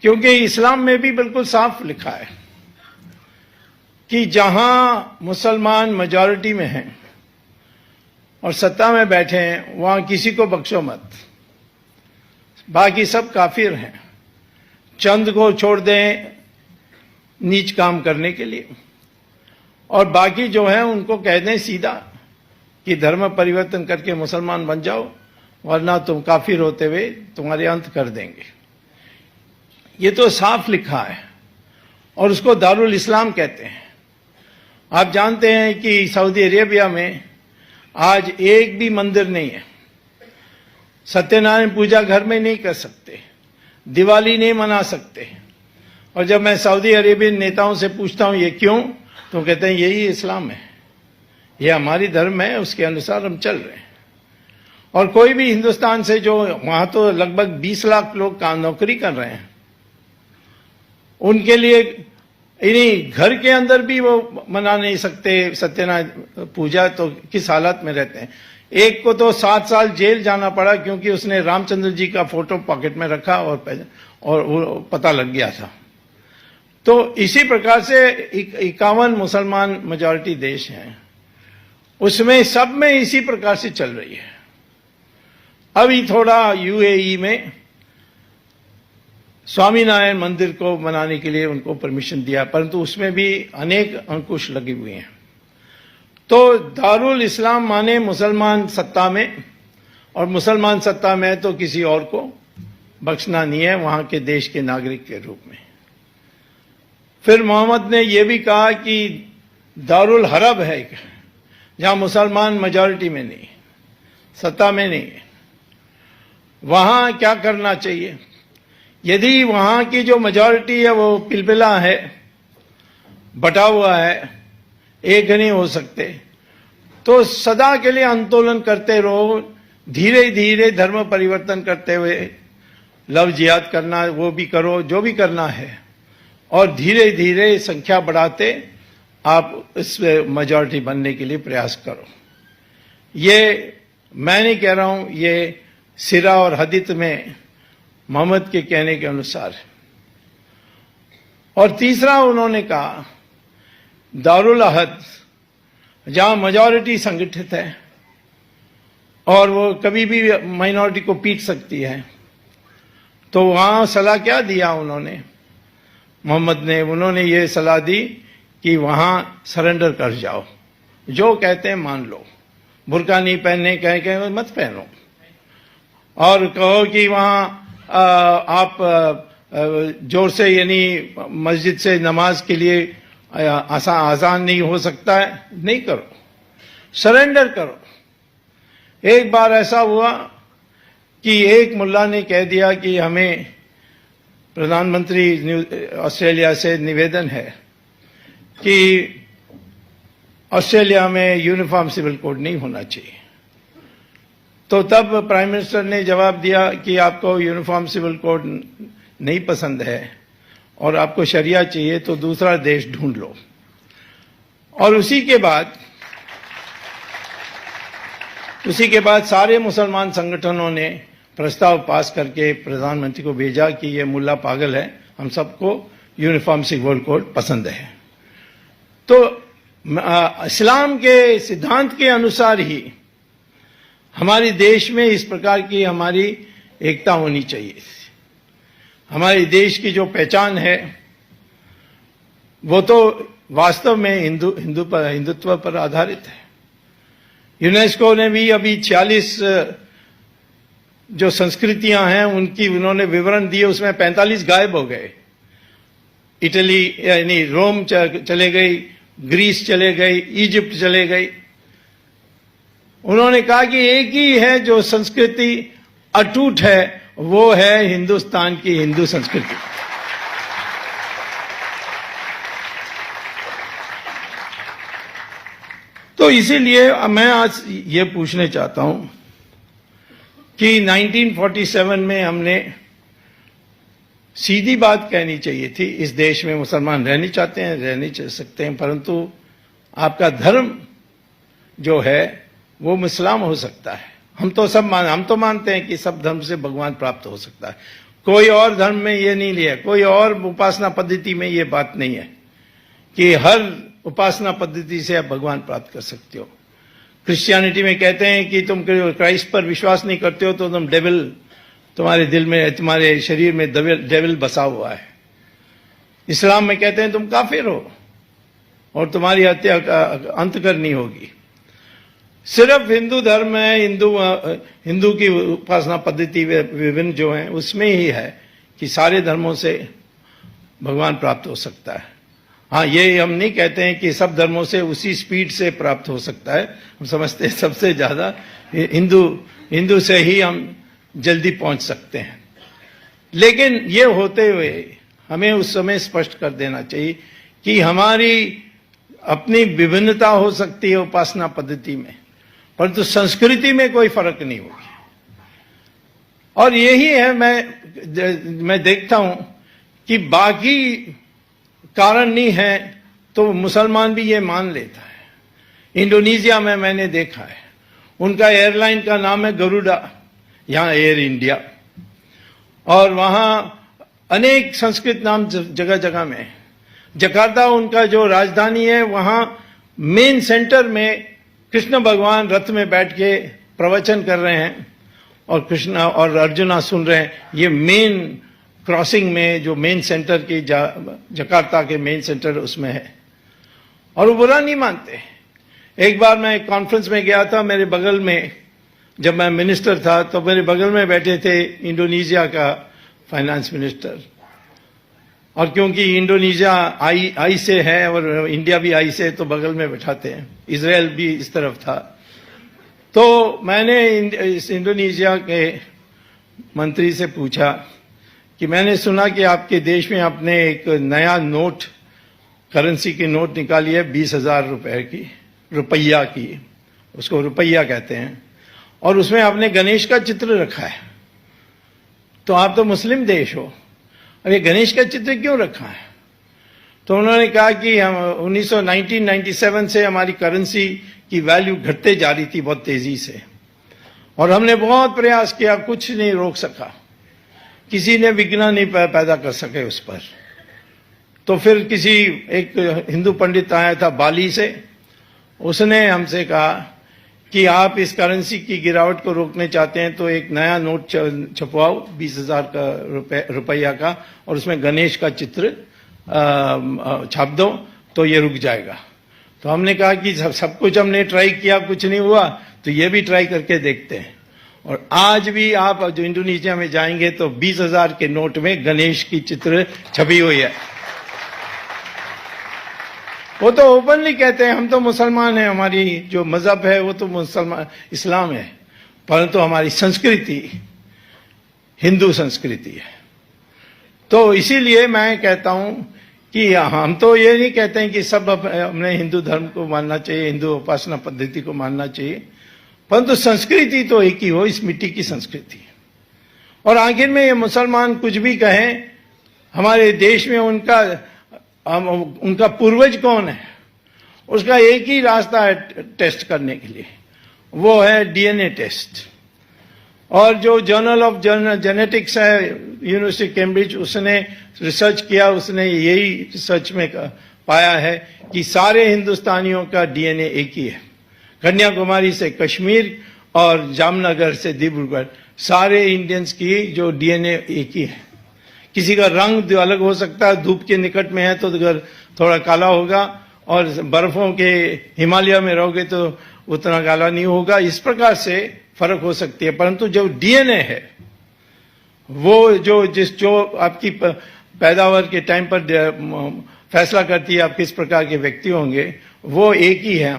क्योंकि इस्लाम में भी बिल्कुल साफ लिखा है कि जहां मुसलमान मेजॉरिटी में हैं और सत्ता में बैठे हैं वहां किसी को बख्शो मत, बाकी सब काफिर हैं। चंद को छोड़ दें नीच काम करने के लिए और बाकी जो है उनको कह दें सीधा कि धर्म परिवर्तन करके मुसलमान बन जाओ, वरना तुम काफिर होते हुए तुम्हारे अंत कर देंगे। ये तो साफ लिखा है और उसको दारुल इस्लाम कहते हैं। आप जानते हैं कि सऊदी अरेबिया में आज एक भी मंदिर नहीं है, सत्यनारायण पूजा घर में नहीं कर सकते, दिवाली नहीं मना सकते। और जब मैं सऊदी अरेबियन नेताओं से पूछता हूं ये क्यों, तो कहते हैं यही इस्लाम है, ये हमारी धर्म है, उसके अनुसार हम चल रहे हैं। और कोई भी हिंदुस्तान से जो वहां तो लगभग 20 लाख लोग काम नौकरी कर रहे हैं, उनके लिए इन्हीं घर के अंदर भी वो मना नहीं सकते सत्यनारायण पूजा, तो किस हालत में रहते हैं। एक को तो 7 साल जेल जाना पड़ा क्योंकि उसने रामचंद्र जी का फोटो पॉकेट में रखा और वो पता लग गया था। तो इसी प्रकार से 51 मुसलमान मेजॉरिटी देश हैं, उसमें सब में इसी प्रकार से चल रही है। अभी थोड़ा यूएई में स्वामीनारायण मंदिर को बनाने के लिए उनको परमिशन दिया, परंतु उसमें भी अनेक अंकुश लगे हुए हैं। तो दारुल इस्लाम माने मुसलमान सत्ता में, और मुसलमान सत्ता में तो किसी और को बख्शना नहीं है वहां के देश के नागरिक के रूप में। फिर मोहम्मद ने यह भी कहा कि दारुल हरब है, जहां मुसलमान मेजॉरिटी में नहीं, सत्ता में नहीं है, वहां क्या करना चाहिए। यदि वहां की जो मेजॉरिटी है वो पिलपिला है, बटा हुआ है, एक नहीं हो सकते, तो सदा के लिए आंदोलन करते रहो, धीरे धीरे धर्म परिवर्तन करते हुए लव जिहाद करना वो भी करो, जो भी करना है, और धीरे धीरे संख्या बढ़ाते आप इस मेजॉरिटी बनने के लिए प्रयास करो। ये मैं नहीं कह रहा हूं, ये सिरा और हदीत में मोहम्मद के कहने के अनुसार है। और तीसरा उन्होंने कहा दारुल अहद, जहां मेजॉरिटी संगठित है और वो कभी भी माइनॉरिटी को पीट सकती है, तो वहां सलाह क्या दिया उन्होंने, मोहम्मद ने, उन्होंने ये सलाह दी कि वहां सरेंडर कर जाओ, जो कहते हैं मान लो, बुर्का नहीं पहनने कहे मत पहनो, और कहो कि वहां आप जोर से यानी मस्जिद से नमाज के लिए आसान नहीं हो सकता है, नहीं करो, सरेंडर करो। एक बार ऐसा हुआ कि एक मुल्ला ने कह दिया कि हमें प्रधानमंत्री ऑस्ट्रेलिया से निवेदन है कि ऑस्ट्रेलिया में यूनिफॉर्म सिविल कोड नहीं होना चाहिए। तो तब प्राइम मिनिस्टर ने जवाब दिया कि आपको यूनिफॉर्म सिविल कोड नहीं पसंद है और आपको शरिया चाहिए तो दूसरा देश ढूंढ लो। और उसी के बाद सारे मुसलमान संगठनों ने प्रस्ताव पास करके प्रधानमंत्री को भेजा कि ये मुल्ला पागल है, हम सबको यूनिफॉर्म सिविल कोड पसंद है। तो इस्लाम के सिद्धांत के अनुसार ही हमारे देश में इस प्रकार की हमारी एकता होनी चाहिए। हमारे देश की जो पहचान है वो तो वास्तव में हिंदुत्व पर आधारित है। यूनेस्को ने भी अभी 46 जो संस्कृतियां हैं उनकी उन्होंने विवरण दिए, उसमें 45 गायब हो गए। इटली यानी रोम चले गई, ग्रीस चले गई, इजिप्ट चले गई। उन्होंने कहा कि एक ही है जो संस्कृति अटूट है, वो है हिंदुस्तान की हिंदू संस्कृति। तो इसीलिए मैं आज ये पूछने चाहता हूं कि 1947 में हमने सीधी बात कहनी चाहिए थी, इस देश में मुसलमान रहना चाहते हैं, रहने चल सकते हैं, परंतु आपका धर्म जो है वो इस्लाम हो सकता है। हम तो मानते हैं कि सब धर्म से भगवान प्राप्त हो सकता है। कोई और धर्म में ये नहीं लिया, कोई और उपासना पद्धति में ये बात नहीं है कि हर उपासना पद्धति से आप भगवान प्राप्त कर सकते हो। क्रिश्चियनिटी में कहते हैं कि तुम क्राइस्ट पर विश्वास नहीं करते हो तो तुम डेविल, तुम्हारे दिल में, तुम्हारे शरीर में डेविल बसा हुआ है। इस्लाम में कहते हैं तुम काफिर हो और तुम्हारी हत्या अंत करनी होगी। सिर्फ हिंदू धर्म में, हिंदू की उपासना पद्धति विभिन्न जो है उसमें ही है कि सारे धर्मों से भगवान प्राप्त हो सकता है। हाँ, ये हम नहीं कहते हैं कि सब धर्मों से उसी स्पीड से प्राप्त हो सकता है। हम समझते हैं सबसे ज्यादा हिंदू से ही हम जल्दी पहुंच सकते हैं। लेकिन ये होते हुए हमें उस समय स्पष्ट कर देना चाहिए कि हमारी अपनी विभिन्नता हो सकती है उपासना पद्धति में, परंतु संस्कृति में कोई फर्क नहीं होगी। और यही है, मैं देखता हूं कि बाकी कारण नहीं है तो मुसलमान भी ये मान लेता है। इंडोनेशिया में मैंने देखा है, उनका एयरलाइन का नाम है गरुड़ा, यहां एयर इंडिया, और वहां अनेक संस्कृत नाम जगह जगह में। जकार्ता उनका जो राजधानी है, वहां मेन सेंटर में कृष्ण भगवान रथ में बैठ के प्रवचन कर रहे हैं और कृष्ण और अर्जुना सुन रहे हैं। ये मेन क्रॉसिंग में जो मेन सेंटर की जकार्ता के मेन सेंटर उसमें है, और वो बुरा नहीं मानते। एक बार मैं एक कॉन्फ्रेंस में गया था, मेरे बगल में, जब मैं मिनिस्टर था तो मेरे बगल में बैठे थे इंडोनेशिया का फाइनेंस मिनिस्टर, और क्योंकि इंडोनेशिया आई से है और इंडिया भी आई से, तो बगल में बैठाते हैं। इजराइल भी इस तरफ था। तो मैंने इस इंडोनेशिया के मंत्री से पूछा कि मैंने सुना कि आपके देश में आपने एक नया नोट, करेंसी की नोट निकाली है 20,000 रुपया की, उसको रुपया कहते हैं, और उसमें आपने गणेश का चित्र रखा है। तो आप तो मुस्लिम देश हो, अरे गणेश का चित्र क्यों रखा है? तो उन्होंने कहा कि हम 1997 से हमारी करेंसी की वैल्यू घटते जा रही थी बहुत तेजी से, और हमने बहुत प्रयास किया, कुछ नहीं रोक सका, किसी ने विघ्न नहीं पैदा कर सके उस पर। तो फिर किसी एक हिंदू पंडित आया था बाली से, उसने हमसे कहा कि आप इस करेंसी की गिरावट को रोकने चाहते हैं तो एक नया नोट छपवाओ 20,000 का रुपया का, और उसमें गणेश का चित्र छाप दो तो ये रुक जाएगा। तो हमने कहा कि सब कुछ हमने ट्राई किया, कुछ नहीं हुआ, तो ये भी ट्राई करके देखते हैं। और आज भी आप जो इंडोनेशिया में जाएंगे तो 20,000 के नोट में गणेश की चित्र छपी हुई है। वो तो ओपनली कहते हैं हम तो मुसलमान हैं, हमारी जो मजहब है वो तो मुसलमान इस्लाम है, परंतु हमारी संस्कृति हिंदू संस्कृति है। तो इसीलिए मैं कहता हूं कि हम तो ये नहीं कहते हैं कि सब हमने हिंदू धर्म को मानना चाहिए, हिंदू उपासना पद्धति को मानना चाहिए, परंतु संस्कृति तो एक ही हो, इस मिट्टी की संस्कृति। और आखिर में ये मुसलमान कुछ भी कहें, हमारे देश में उनका पूर्वज कौन है, उसका एक ही रास्ता है टेस्ट करने के लिए, वो है डीएनए टेस्ट। और जो जर्नल ऑफ जेनेटिक्स है यूनिवर्सिटी कैम्ब्रिज, उसने रिसर्च किया, उसने यही रिसर्च में पाया है कि सारे हिंदुस्तानियों का डीएनए एक ही है। कन्याकुमारी से कश्मीर और जामनगर से डिब्रूगढ़, सारे इंडियंस की जो डीएनए एक ही है। किसी का रंग अलग हो सकता है, धूप के निकट में है तो थोड़ा काला होगा, और बर्फों के हिमालय में रहोगे तो उतना काला नहीं होगा। इस प्रकार से फर्क हो सकती है, परंतु जो डीएनए है वो जो आपकी पैदावार के टाइम पर फैसला करती है आप किस प्रकार के व्यक्ति होंगे, वो एक ही है।